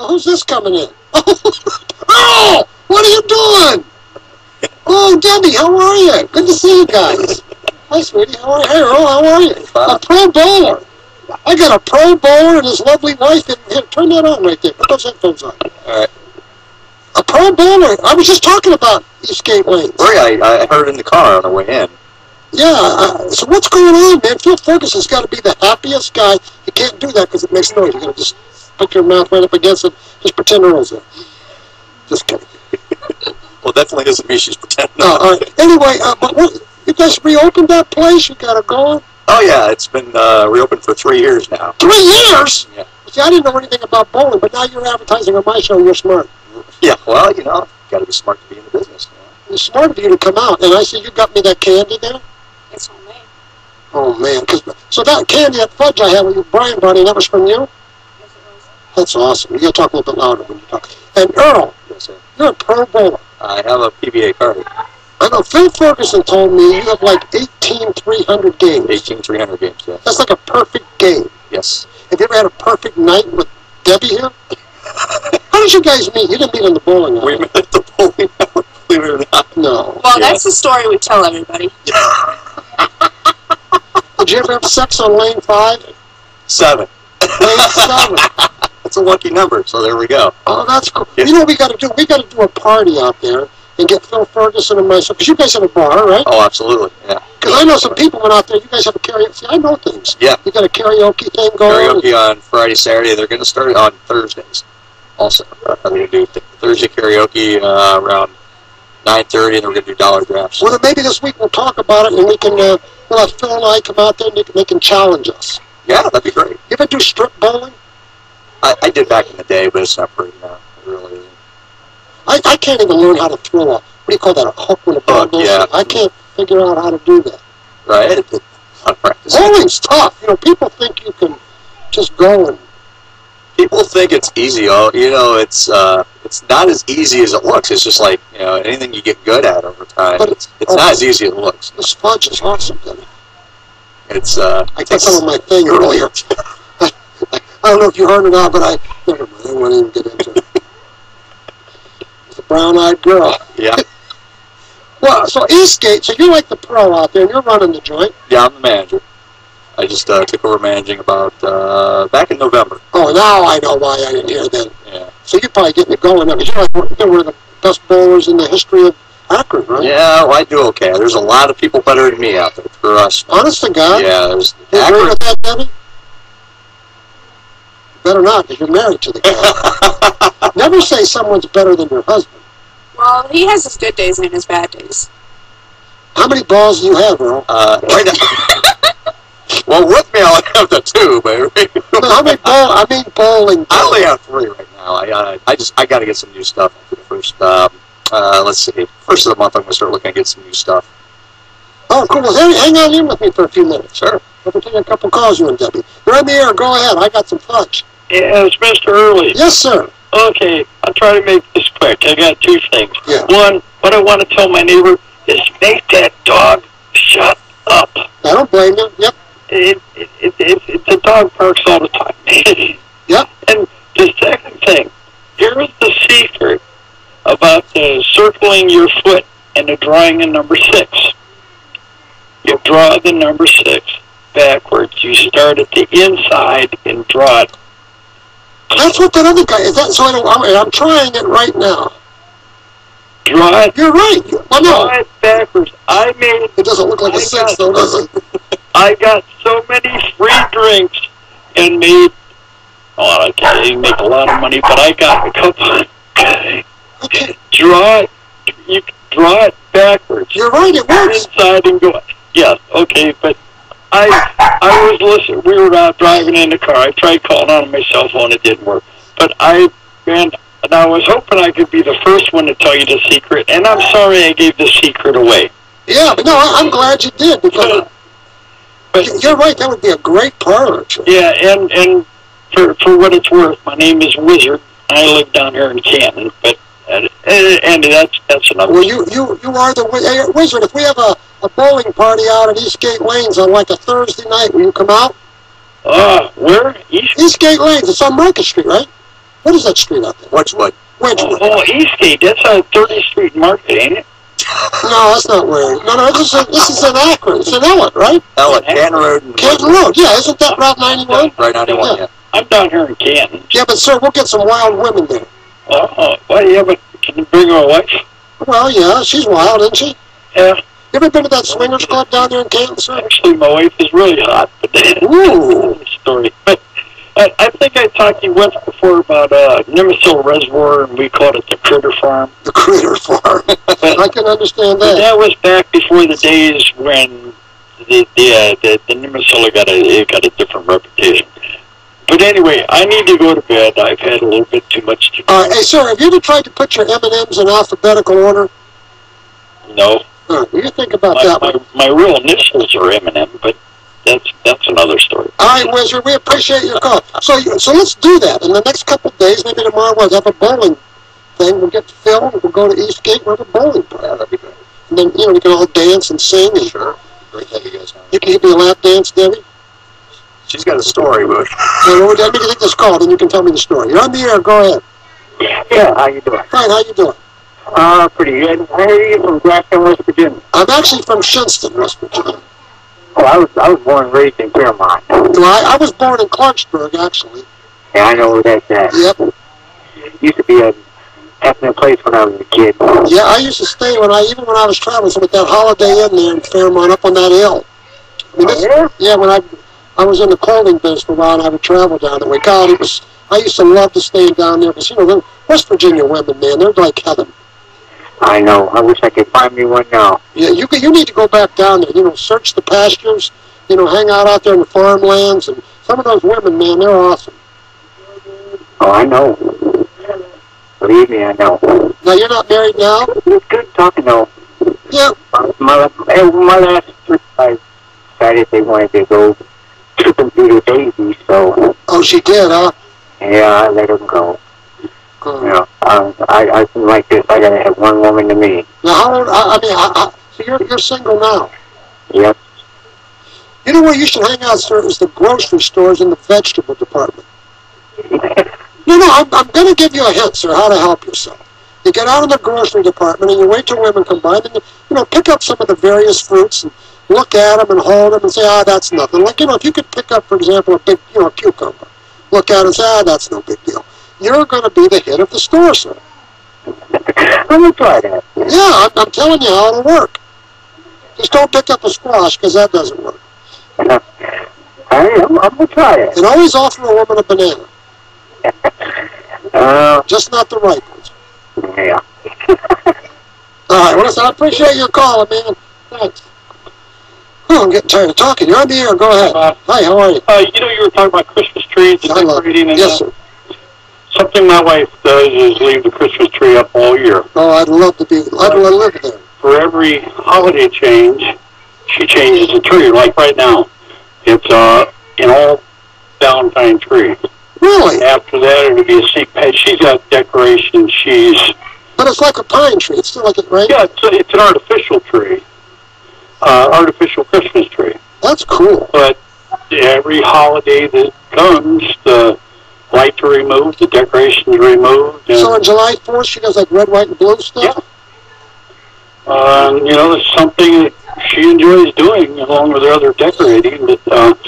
Oh, who's this coming in? Oh, what are you doing? Oh, Debbie, how are you? Good to see you guys. Hi, sweetie. How are you? Hey, Earl, how are you? A pro bowler. I got a pro bowler and his lovely wife. Here, turn that on right there. Put those headphones on. All right. A pro bowler. I was just talking about Eastgate Lanes. Right, I heard it in the car on the way in. Yeah, so what's going on, man? Phil Ferguson's got to be the happiest guy. You can't do that because it makes noise. You got to just put your mouth right up against it. Just pretend Earl's there. Just kidding. Well, definitely doesn't mean she's pretending. No, all right. Anyway, but what, you guys reopened that place? You got it going? Oh, yeah, it's been reopened for 3 years now. 3 years? Yeah. See, I didn't know anything about bowling, but now you're advertising on my show. You're smart. Yeah, well, you know, got to be smart to be in the business. You know? It's smart of you to come out. And I see you got me that candy there? It's homemade. Oh, man. So that candy, that fudge I had with you, Brian Bunny, that was from you? Yes, it was. That's awesome. You got to talk a little bit louder when you talk. And Earl, Yes, sir. you're a pro bowler. I have a PBA card. I know Phil Ferguson told me you have like 18,300 games. 18,300 games, yeah. That's like a perfect game. Yes. Have you ever had a perfect night with Debbie here? How did you guys meet? You didn't meet on the bowling alley. We met at the bowling alley, believe it or not. No. Well, that's the story we tell everybody. Did you ever have sex on lane 5? 7. Lane 7. That's a lucky number, so there we go. Oh, that's cool. Yeah. You know what we got to do? We got to do a party out there and get Phil Ferguson and myself. Because you guys have a bar, right? Oh, absolutely, yeah. Because I know some people went out there. You guys have a karaoke. See, I know things. Yeah. You got a karaoke thing going. Karaoke on Friday, Saturday. They're going to start it on Thursdays. Also, they're going to do Thursday karaoke around 9:30, and then we're going to do dollar drafts. Well, then maybe this week we'll talk about it, and we can. We'll have Phil and I come out there, and they can challenge us. Yeah, that'd be great. You ever do strip bowling? I did back in the day, but it's not pretty now. It really isn't. I can't even learn how to throw a, what do you call that, a hook when a ball Hook, goes? yeah. I can't figure out how to do that. Right? It's a lot of practice. Bowling's tough. You know, people think you can just go and... People think it's easy. Oh, you know, it's not as easy as it looks. It's just like, you know, anything you get good at over time. But It's not as easy as it looks. This fudge is awesome, Denny. It's I got some on my thing earlier. I don't know if you heard it or not, but never mind, I won't even get into it. It's a brown-eyed girl. Yeah. Well, so Eastgate, so you're like the pro out there, and you're running the joint. Yeah, I'm the manager. I just took over managing about back in November. Oh, now I know why I didn't hear then. Yeah. So you're probably getting it going now, because you're one of the best bowlers in the history of Akron, right? Yeah, well, I do okay. There's a lot of people better than me out there for us. Honest to God? Yeah, there's You agree Akron. with that, Debbie? Better not, because you're married to the guy. Never say someone's better than your husband. Well, he has his good days and his bad days. How many balls do you have, Earl? Right now. Well, with me, I'll have the 2, but No, how many I mean bowling. I only have 3 right now. I got to get some new stuff for the first. Let's see, first of the month I'm going to start looking at get some new stuff. Oh, cool. Well, hang on in with me for a few minutes. Sure. We'll take a couple calls, you and Debbie. You're on the air. Go ahead. I got some fudge. Yeah, it's Mr. Early. Yes, sir. Okay, I'll try to make this quick. I got 2 things. Yeah. One, what I want to tell my neighbor is make that dog shut up. I don't blame you. Yep. The dog barks all the time. Yep. And the second thing, here's the secret about circling your foot and the drawing of number 6. You draw the number 6 backwards. You start at the inside and draw it. That's what that other guy is. That, so I'm trying it right now. Draw it. You're right. Well, Draw no. it backwards. I made. It doesn't look like a 6, though, does it? I got so many free drinks and made. Oh, I can't even make a lot of money, but I got a couple. Okay. Draw it. You draw it backwards. You're right. It works. Inside and go. Yes. Okay, but I was listening. We were out driving in the car. I tried calling on my cell phone. It didn't work. But I was hoping I could be the first one to tell you the secret, and I'm sorry I gave the secret away. Yeah, but no, I'm glad you did, because But you're right. That would be a great parlor trick. yeah, and for what it's worth, my name is Wizard. I live down here in Canton, but and that's another. Well, you are the wizard. If we have a bowling party out at Eastgate Lanes on like a Thursday night, will you come out? Where? Eastgate Lanes. It's on Market Street, right? What is that street out there? Wedgewood. Wedgewood. Oh, Eastgate. That's on 30th Street Market, ain't it? No, that's not where. No, this is in Akron. It's in Ellett, right? Ellett, Canton Road. And Canton Road. Yeah, isn't that Route 91? Right, 91, yeah. I'm down here in Canton. Yeah, but sir, we'll get some wild women there. Well, yeah, but can you bring her wife? Well, yeah, she's wild, isn't she? Yeah. You ever been to that swingers club down there in Canton, sir? Actually, my wife is really hot, but Ooh. story. But I think I talked to you once before about Nemesil Reservoir, and we called it the Critter Farm. The Critter Farm. I can understand that. That was back before the days when the Nemesil got a different reputation. But anyway, I need to go to bed. I've had a little bit too much to drink. Hey, sir, have you ever tried to put your M&Ms in alphabetical order? No. What do you think about that? My real initials are M&M, but that's another story. All right, Wizard, we appreciate your call. So let's do that. In the next couple of days, maybe tomorrow, we'll have a bowling thing. We'll get filmed. We'll go to Eastgate. We'll have a bowling party. Yeah, that'd be great. And then, we can all dance and sing. And Sure. Great to have you guys on. You can give me a lap dance, Debbie. She's got a story, but... Let me take this call, then you can tell me the story. You're on the air. Go ahead. Yeah, how you doing? Fine, how you doing? Pretty good. I hear you from Grafton, West Virginia. I'm actually from Shinston, West Virginia. Oh, I was born and raised in Fairmont. Well, I was born in Clarksburg, actually. Yeah, I know where that's at. Yep. Used to be a definite place when I was a kid. Yeah, I used to stay even when I was traveling with that Holiday Inn there in Fairmont up on that hill. Yeah, when I was in the clothing business for a while, and I would travel down there. God, I used to love to stay down there because the West Virginia women, man, they're like heaven. I know. I wish I could find me one now. Yeah, you need to go back down there. Search the pastures. Hang out there in the farmlands, and some of those women, man, they're awesome. Oh, I know. Believe me, I know. Now you're not married now? It's good talking though. Yeah. My last trip, I decided they wanted to go tripping through the daisies, so. Oh, she did, huh? Yeah, I let them go. I think like this. I gotta have one woman to me. Now, how old? So you're single now. Yep. You know where you should hang out, sir? Is the grocery stores in the vegetable department. I'm going to give you a hint, sir, how to help yourself. You get out in the grocery department and you wait till women come by, and pick up some of the various fruits and look at them and hold them and say, that's nothing. Like, if you could pick up, for example, a big, cucumber, look at it and say, that's no big deal. You're going to be the hit of the store, sir. I'm going to try that. Yeah, I'm telling you how it'll work. Just don't pick up a squash, because that doesn't work. I'm going to try it. And always offer a woman a banana. Just not the ripe ones. Yeah. All right, well, listen, I appreciate your call, man. Thanks. Oh, I'm getting tired of talking. You're on the air. Go ahead. Hi, how are you? You were talking about Christmas trees and decorating. Yes, sir. Something my wife does is leave the Christmas tree up all year. Oh, I'd love to live there. For every holiday change, she changes the tree. Like right now, it's an all Valentine tree. Really? After that, it'll be a seat pad. She's got decorations. But it's like a pine tree. It's still like it, right? Yeah, it's an artificial tree. Artificial Christmas tree. That's cool. But every holiday that comes, the lights are removed, the decorations are removed. So on July 4th, she does like red, white, and blue stuff? Yeah. It's something that she enjoys doing along with her other decorating. But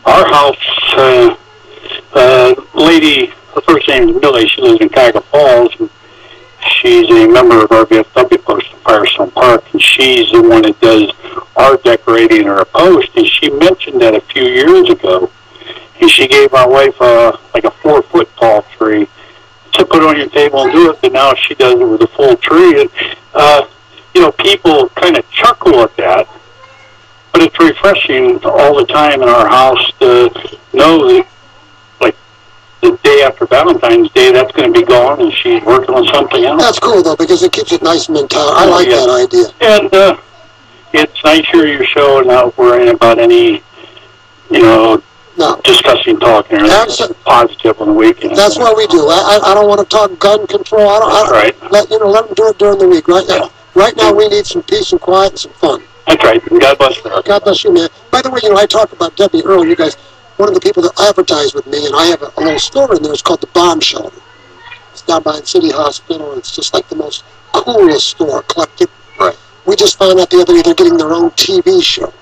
our house, lady, her first name is Millie. She lives in Cuyahoga Falls. And she's a member of our VFW post in Firestone Park, and she's the one that does our decorating or a post. And she mentioned that a few years ago, and she gave my wife like a 4-foot tall tree to put on your table and do it. But now she does it with a full tree, and people kind of chuckle at that. But it's refreshing all the time in our house to know that, like, the day after Valentine's Day, that's going to be gone, and she's working on something else. That's cool, though, because it keeps it nice and mental. I like that idea. And it's nice to hear your show and not worrying about any, discussing talking or anything positive on the weekend. That's what we do. I don't want to talk gun control. That's right. Let them do it during the week. Right now, we need some peace and quiet and some fun. That's right. God bless you. God bless you, man. By the way, I talked about Debbie Earl. You guys, one of the people that advertised with me, and I have a little store in there. It's called the Bomb Shelter. It's down by the City Hospital. It's just like the most coolest store, eclectic. Right. We just found out the other day they're getting their own TV show.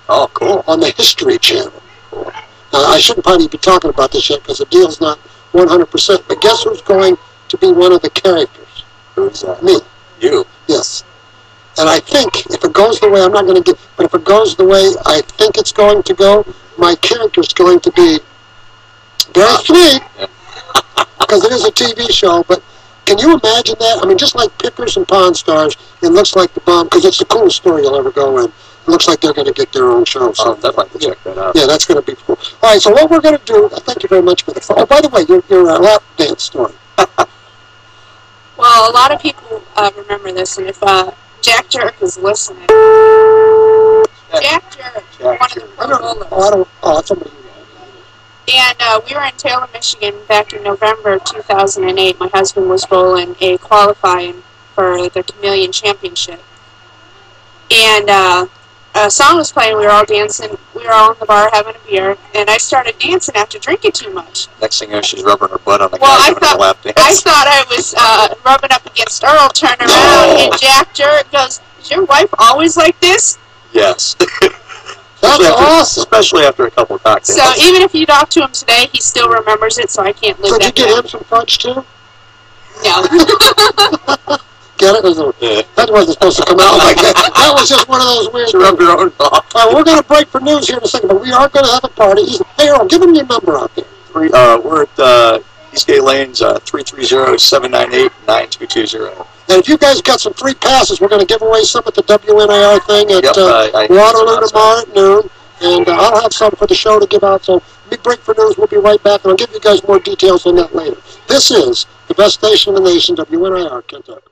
Oh, cool. On the History Channel. Cool. I shouldn't probably be talking about this yet because the deal's not 100%. But guess who's going to be one of the characters? Who's that? Me. You? Yes. And I think if it goes the way I'm not going to get, but if it goes the way I think it's going to go, my character's going to be very sweet because it is a TV show. But can you imagine that? I mean, just like Pickers and Pawn Stars, it looks like the bomb because it's the coolest store you'll ever go in. It looks like they're going to get their own show. So definitely check that out. Yeah, that's going to be cool. All right, so what we're going to do, thank you very much for the phone. Oh, by the way, your lap dance story. Well, a lot of people remember this, and if Jack Jerk is listening, Jack Jerk, one of the pro bowlers. That's somebody. And we were in Taylor, Michigan back in November of 2008. My husband was bowling a qualifying for the Chameleon Championship. And a song was playing, we were all dancing, we were all in the bar having a beer, and I started dancing after drinking too much. Next thing you know, she's rubbing her butt on the well, guy doing a lap dance. I thought I was rubbing up against Earl, turned around, and Jack Jerk goes, is your wife always like this? Yes. That's awesome. Especially after a couple of cocktails. So even if you talk to him today, he still remembers it, so I can't live that Did you get him some fudge, too? No. Get it? Yeah. That wasn't supposed to come out like that. That was just one of those weird You rub your own off. All right, we're going to break for news here in a second, but we are going to have a party. Hey, Earl, give him your number out there. We're at Eastgate Lanes, 330-798-9220. And if you guys got some free passes, we're going to give away some at the WNIR thing at Waterloo tomorrow at noon. And I'll have some for the show to give out. So we break for news. We'll be right back, and I'll give you guys more details on that later. This is the best station in the nation, WNIR, Kentucky.